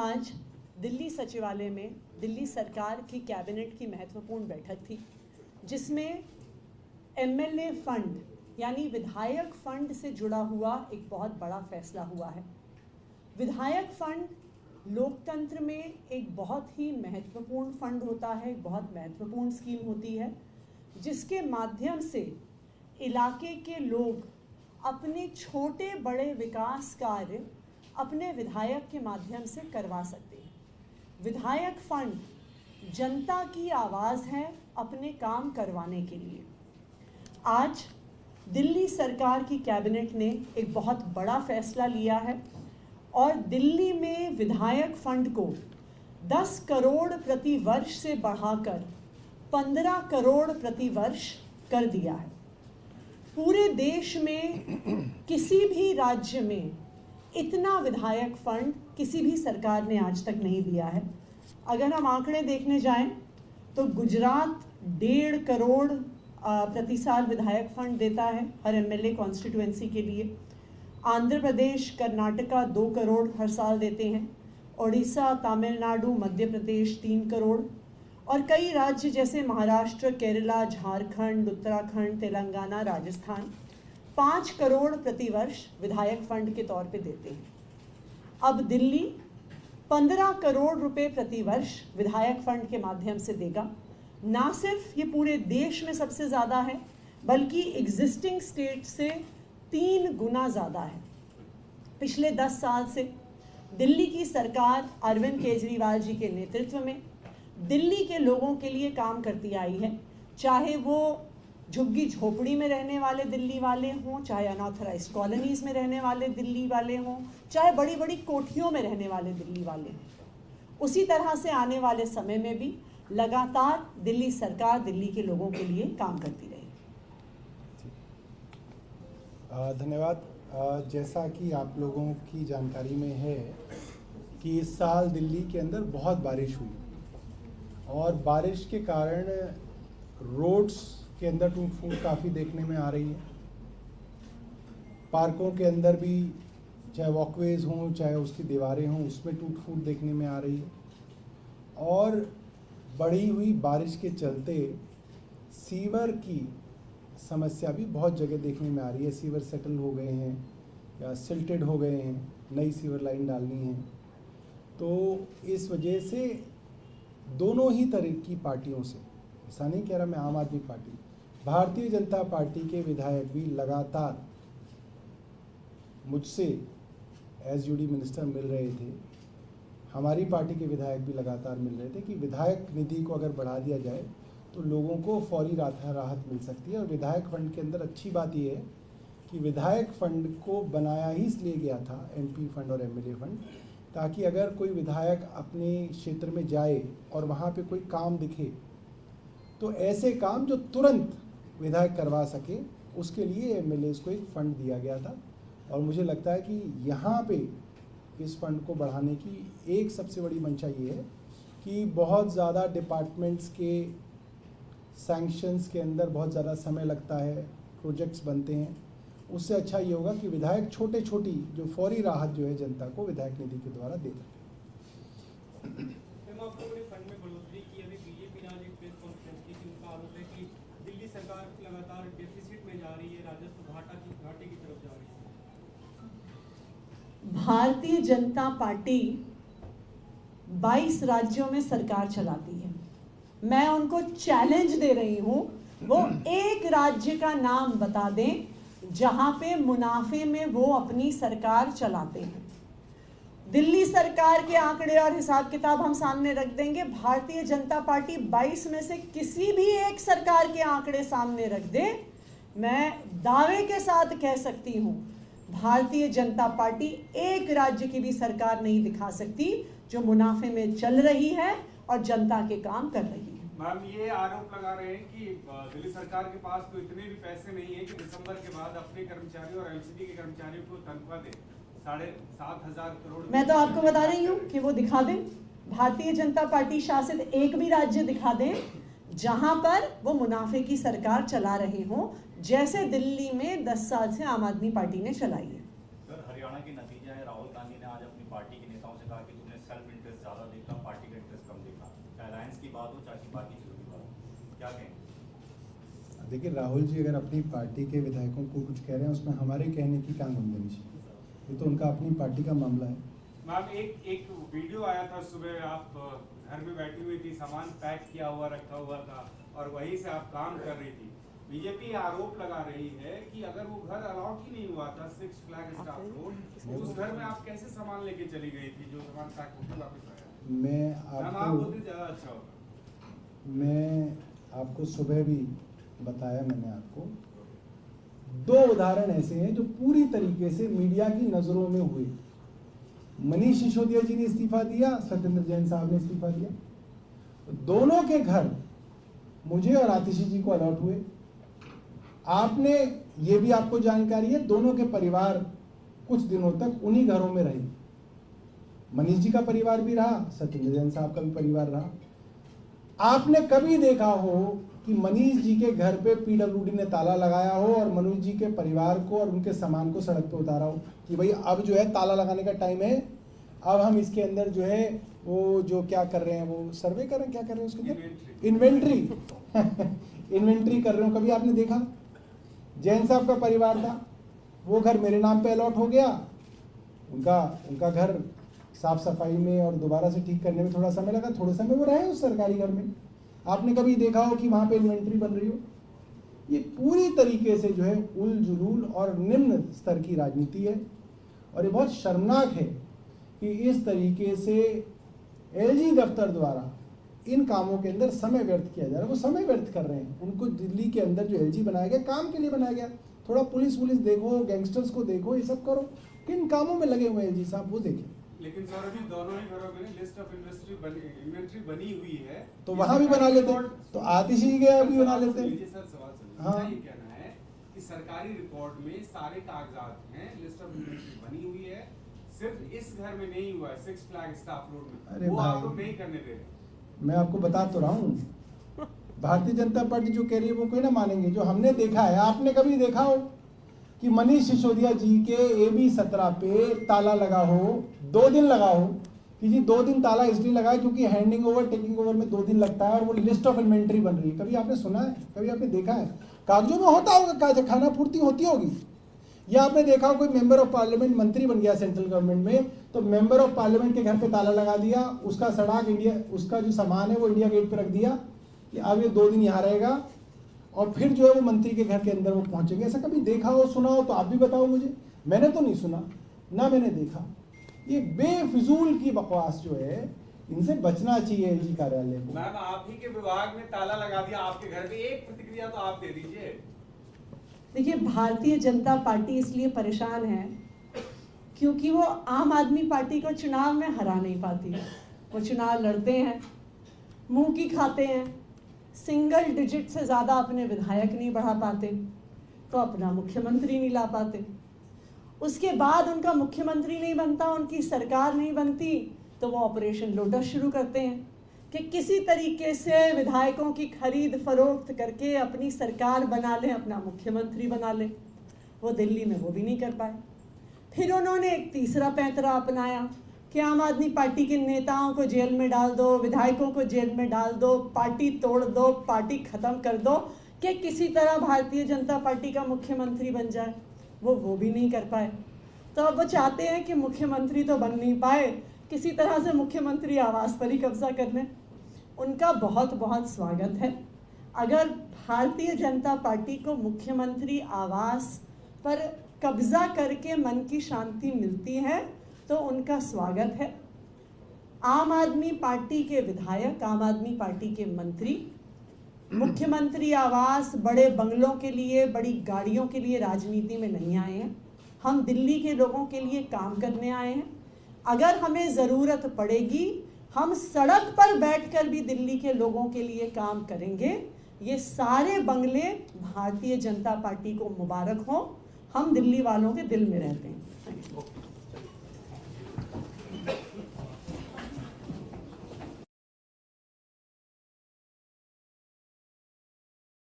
आज दिल्ली सचिवालय में दिल्ली सरकार की कैबिनेट की महत्वपूर्ण बैठक थी, जिसमें एमएलए फंड यानी विधायक फंड से जुड़ा हुआ एक बहुत बड़ा फैसला हुआ है। विधायक फंड लोकतंत्र में एक बहुत ही महत्वपूर्ण फंड होता है, बहुत महत्वपूर्ण स्कीम होती है, जिसके माध्यम से इलाके के लोग अपने छोटे बड़े विकास कार्य अपने विधायक के माध्यम से करवा सकते हैं। विधायक फंड जनता की आवाज़ है अपने काम करवाने के लिए। आज दिल्ली सरकार की कैबिनेट ने एक बहुत बड़ा फैसला लिया है और दिल्ली में विधायक फंड को 10 करोड़ प्रति वर्ष से बढ़ाकर 15 करोड़ प्रति वर्ष कर दिया है। पूरे देश में किसी भी राज्य में इतना विधायक फंड किसी भी सरकार ने आज तक नहीं दिया है। अगर हम आंकड़े देखने जाएं तो गुजरात 1.5 करोड़ प्रति साल विधायक फंड देता है हर एमएलए कॉन्स्टिट्यूएंसी के लिए। आंध्र प्रदेश, कर्नाटका 2 करोड़ हर साल देते हैं। ओडिशा, तमिलनाडु, मध्य प्रदेश 3 करोड़ और कई राज्य जैसे महाराष्ट्र, केरला, झारखंड, उत्तराखंड, तेलंगाना, राजस्थान 5 करोड़ प्रति वर्ष विधायक फंड के तौर पे देते हैं। अब दिल्ली 15 करोड़ रुपए प्रति वर्ष विधायक फंड के माध्यम से देगा। ना सिर्फ ये पूरे देश में सबसे ज़्यादा है, बल्कि एग्जिस्टिंग स्टेट से 3 गुना ज़्यादा है। पिछले 10 साल से दिल्ली की सरकार अरविंद केजरीवाल जी के नेतृत्व में दिल्ली के लोगों के लिए काम करती आई है, चाहे वो झुग्गी झोपड़ी में रहने वाले दिल्ली वाले हों, चाहे अनऑथराइज्ड कॉलोनीज़ में रहने वाले दिल्ली वाले हों, चाहे बड़ी बड़ी कोठियों में रहने वाले दिल्ली वाले हों। उसी तरह से आने वाले समय में भी लगातार दिल्ली सरकार दिल्ली के लोगों के लिए काम करती रहेगी। धन्यवाद। जैसा कि आप लोगों की जानकारी में है कि इस साल दिल्ली के अंदर बहुत बारिश हुई और बारिश के कारण रोड्स के अंदर टूट फूट काफ़ी देखने में आ रही है। पार्कों के अंदर भी चाहे वॉकवेज हों चाहे उसकी दीवारें हों, उसमें टूट फूट देखने में आ रही है। और बढ़ी हुई बारिश के चलते सीवर की समस्या भी बहुत जगह देखने में आ रही है। सीवर सेटल हो गए हैं या सिल्टेड हो गए हैं, नई सीवर लाइन डालनी है। तो इस वजह से दोनों ही तरह की पार्टियों से, ऐसा नहीं कह रहा मैं आम आदमी पार्टी, भारतीय जनता पार्टी के विधायक भी लगातार मुझसे एस यूडी मिनिस्टर मिल रहे थे। हमारी पार्टी के विधायक भी लगातार मिल रहे थे कि विधायक निधि को अगर बढ़ा दिया जाए तो लोगों को फौरी राहत मिल सकती है। और विधायक फंड के अंदर अच्छी बात यह है कि विधायक फंड को बनाया ही इसलिए गया था, एमपी फंड और एमएलए फंड, ताकि अगर कोई विधायक अपने क्षेत्र में जाए और वहाँ पे कोई काम दिखे तो ऐसे काम जो तुरंत विधायक करवा सके, उसके लिए एमएलए को एक फ़ंड दिया गया था। और मुझे लगता है कि यहाँ पे इस फंड को बढ़ाने की एक सबसे बड़ी मंशा ये है कि बहुत ज़्यादा डिपार्टमेंट्स के सैंक्शंस के अंदर बहुत ज़्यादा समय लगता है, प्रोजेक्ट्स बनते हैं। उससे अच्छा ये होगा कि विधायक छोटी जो फौरी राहत जो है जनता को विधायक निधि के द्वारा दे सके। फंड में बढ़ोतरी की अभी बीजेपी ने आज एक प्रेस कॉन्फ्रेंस की, उनका आरोप है कि दिल्ली सरकार लगातार डेफिसिट में जा रही है, राजस्व घाटे की तरफ जा रही है। भारतीय जनता पार्टी 22 राज्यों में सरकार चलाती है। मैं उनको चैलेंज दे रही हूं, वो एक राज्य का नाम बता दें जहां पे मुनाफे में वो अपनी सरकार चलाते हैं। दिल्ली सरकार के आंकड़े और हिसाब किताब हम सामने रख देंगे। भारतीय जनता पार्टी 22 में से किसी भी एक सरकार के आंकड़े सामने रख दे, मैं दावे के साथ कह सकती हूं भारतीय जनता पार्टी एक राज्य की भी सरकार नहीं दिखा सकती जो मुनाफे में चल रही है और जनता के काम कर रही है। मैम, ये आरोप लगा रहे हैं कि दिल्ली सरकार के पास तो इतने भी पैसे नहीं है कि दिसंबर के बाद अपने कर्मचारियों और एमसीडी के कर्मचारियों को तनख्वाह दे। 7,500 करोड़। मैं तो आपको बता रही हूँ कि वो दिखा दें। भारतीय जनता पार्टी शासित एक भी राज्य दिखा दें जहां पर वो मुनाफे की सरकार चला रहे हों, जैसे दिल्ली में 10 साल से आम आदमी पार्टी ने चलाई है। सर, हरियाणा के नतीजा है, राहुल गांधी ने आज अपनी पार्टी के नेताओं से कहा कि तुमने सेल्फ बात हो, चाहे बाकी चीजों की बात हो, क्या कहें? देखिए, राहुल जी अगर अपनी पार्टी के विधायकों को कुछ कह रहे हैं उसमें हमारे कहने की क्या गुंजाइश है? ये तो उनका अपनी पार्टी का मामला है। मैम, एक वीडियो आया था सुबह, आप घर में बैठी हुई थी, सामान पैक किया हुआ रखा हुआ था और वहीं से आप काम कर रही थी। बीजेपी आरोप लगा रही है कि अगर वो घर अलॉट ही नहीं हुआ था सिक्स फ्लैग स्टाफ रोड, तो उस घर में आप कैसे सामान लेके चली गई थी जो सामान पैक होकर वापस आया? मैं आप बोलते ज्यादा अच्छा होगा। मैं आपको सुबह भी बताया, मैंने आपको दो उदाहरण ऐसे हैं जो पूरी तरीके से मीडिया की नजरों में हुए। मनीष सिसोदिया जी ने इस्तीफा दिया, सत्येंद्र जैन साहब ने इस्तीफा दिया। दोनों के घर मुझे और आतिशी जी को अलॉट हुए। आपने, ये भी आपको जानकारी है, दोनों के परिवार कुछ दिनों तक उन्हीं घरों में रहे। मनीष जी का परिवार भी रहा, सत्येंद्र जैन साहब का भी परिवार रहा। आपने कभी देखा हो कि मनीष जी के घर पे पीडब्ल्यूडी ने ताला लगाया हो और मनोज जी के परिवार को और उनके सामान को सड़क पे उतारा हो कि भाई अब जो है ताला लगाने का टाइम है, अब हम इसके अंदर जो है वो जो क्या कर रहे हैं, वो सर्वे कर रहे हैं, क्या कर रहे हैं उसके अंदर, इन्वेंट्री इन्वेंट्री कर रहे हो? कभी आपने देखा? जैन साहब का परिवार था, वो घर मेरे नाम पे अलॉट हो गया। उनका घर साफ सफाई में और दोबारा से ठीक करने में थोड़ा समय लगा, थोड़े समय वो रहे उस सरकारी घर में। आपने कभी देखा हो कि वहां पे इन्वेंट्री बन रही हो? ये पूरी तरीके से जो है उल जुलूल और निम्न स्तर की राजनीति है और ये बहुत शर्मनाक है कि इस तरीके से एलजी दफ्तर द्वारा इन कामों के अंदर समय व्यर्थ किया जा रहा है। वो समय व्यर्थ कर रहे हैं। उनको दिल्ली के अंदर जो एलजी बनाया गया काम के लिए बनाया गया। थोड़ा पुलिस देखो, गैंगस्टर्स को देखो, ये सब करो। किन कामों में लगे हुए एलजी साहब वो देखें। लेकिन सर अभी दोनों ही घरों में लिस्ट ऑफ इन्वेंट्री बनी हुई है, तो वहां भी बना लेते, तो आतिशी गए अभी बना लेते। सर सवाल सुनिए। हाँ, ये कहना है कि सरकारी रिकॉर्ड में सारे कागजात हैं, लिस्ट ऑफ इन्वेंट्री बनी हुई है, सिर्फ इस घर में नहीं हुआ है, सिक्स फ्लैग स्टाफ रोड में, अरे वो भाई, आप लोग नहीं करने दे रहे। मैं आपको बता तो रहा हूँ, भारतीय जनता पार्टी जो कह रही है वो कोई ना मानेंगे। जो हमने देखा है, आपने कभी देखा हो कि मनीष सिसोदिया जी के AB 17 पे ताला लगा हो, 2 दिन लगा हो कि जी 2 दिन ताला इसलिए लगा है क्योंकि हैंडिंग ओवर टेकिंग ओवर में 2 दिन लगता है और वो लिस्ट ऑफ इन्वेंट्री बन रही है? कभी आपने सुना है? कभी आपने देखा है? कागजों में होता होगा, खाना पूर्ति होती होगी। या आपने देखा हो कोई मेंबर ऑफ पार्लियामेंट मंत्री बन गया सेंट्रल गवर्नमेंट में, तो मेंबर ऑफ पार्लियामेंट के घर पे ताला लगा दिया, उसका सड़ाक इंडिया, उसका जो सामान है वो इंडिया गेट पे रख दिया कि अब ये 2 दिन यहाँ रहेगा और फिर जो है वो मंत्री के घर के अंदर वो पहुंचेंगे? ऐसा कभी देखा हो, सुना हो तो आप भी बताओ मुझे। मैंने तो नहीं सुना, ना मैंने देखा। ये बेफिजूल की बकवास जो है, इनसे बचना चाहिए एलजी कार्यालय को। मैम, आप ही के विभाग में ताला लगा दिया आपके घर पे, एक प्रतिक्रिया तो आप दे दीजिए। देखिए, भारतीय जनता पार्टी इसलिए परेशान है क्योंकि वो आम आदमी पार्टी को चुनाव में हरा नहीं पाती। वो चुनाव लड़ते हैं, मुंह की खाते हैं, सिंगल डिजिट से ज़्यादा अपने विधायक नहीं बढ़ा पाते, तो अपना मुख्यमंत्री नहीं ला पाते। उसके बाद उनका मुख्यमंत्री नहीं बनता, उनकी सरकार नहीं बनती, तो वो ऑपरेशन लोटस शुरू करते हैं कि किसी तरीके से विधायकों की खरीद फरोख्त करके अपनी सरकार बना लें, अपना मुख्यमंत्री बना लें। वो दिल्ली में वो भी नहीं कर पाए। फिर उन्होंने एक तीसरा पैंतरा अपनाया कि आम आदमी पार्टी के नेताओं को जेल में डाल दो, विधायकों को जेल में डाल दो, पार्टी तोड़ दो, पार्टी ख़त्म कर दो कि किसी तरह भारतीय जनता पार्टी का मुख्यमंत्री बन जाए। वो भी नहीं कर पाए। तो अब वो चाहते हैं कि मुख्यमंत्री तो बन नहीं पाए, किसी तरह से मुख्यमंत्री आवास पर ही कब्जा कर लें। उनका बहुत बहुत स्वागत है। अगर भारतीय जनता पार्टी को मुख्यमंत्री आवास पर कब्जा करके मन की शांति मिलती है तो उनका स्वागत है। आम आदमी पार्टी के विधायक, आम आदमी पार्टी के मंत्री मुख्यमंत्री आवास, बड़े बंगलों के लिए, बड़ी गाड़ियों के लिए राजनीति में नहीं आए हैं। हम दिल्ली के लोगों के लिए काम करने आए हैं। अगर हमें ज़रूरत पड़ेगी, हम सड़क पर बैठकर भी दिल्ली के लोगों के लिए काम करेंगे। ये सारे बंगले भारतीय जनता पार्टी को मुबारक हो। हम दिल्ली वालों के दिल में रहते हैं।